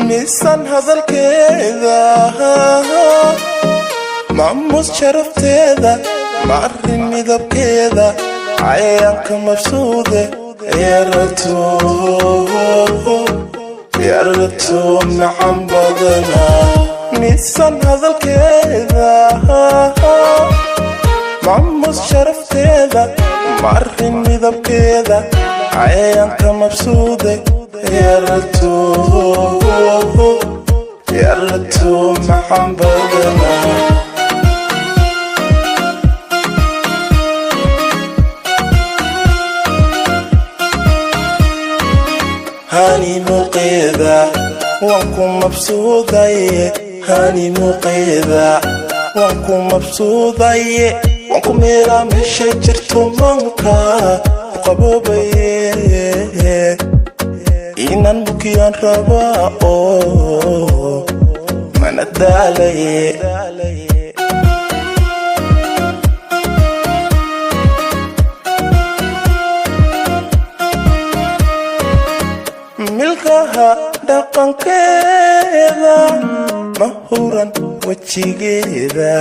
misan hadalkeeda maamus sharafteeda marin midabkeeda cayaanka mabsuude yaratu macaan badana misan hadalkeeda maamus sharafteeda marin midabkeeda cayaanka mabsuude yaratu macaan badana هاني مقيدة وانكم مبسوطة هاني مقيدة وانكم مبسوطة وانكم ميرا مش جرتو منكا قبوبي إنان بكيان ربا من الدالي milkaha dhaqankeeda mahuran wajigeeda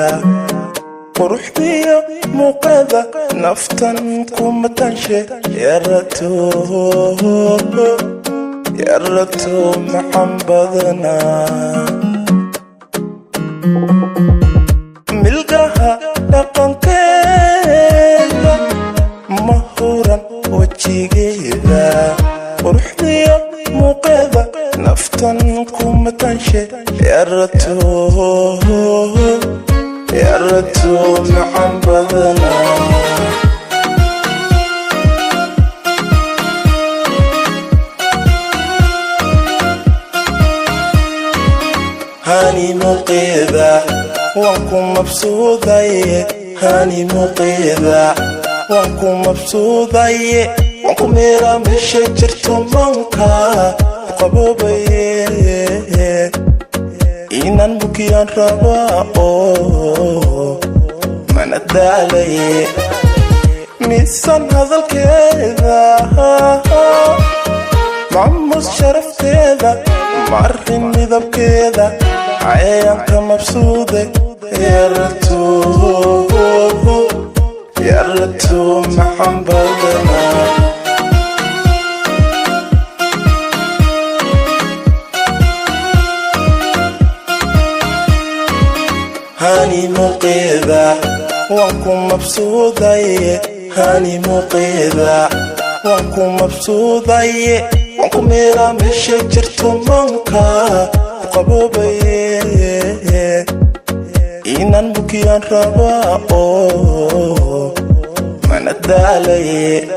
quruxdiyo muuqeeda naftan kuma tanshe yaratu macaan badana milkaha dhaqankeeda mahuran wajigeeda quruxdiyo muuqeeda naftan kuma tanshe yaratu macaan badana هاني مقيدة وانكم مبسوطة هاني مقيدة وانكم مبسوطة وانكم ميرا مش جرتو منكا قبوبي إنان بكيان ربا من الدالي misan hadalkeeda maamus sharafteeda marin midabkeeda cayaanka mabsuude yaratu macaan badana هاني مقيدة وانكم مبسوطة هاني مقيدة وانكم مبسوطة وانكم ميرا مش جرتو منكا قبوبي إنان بكيان ربا من الدالي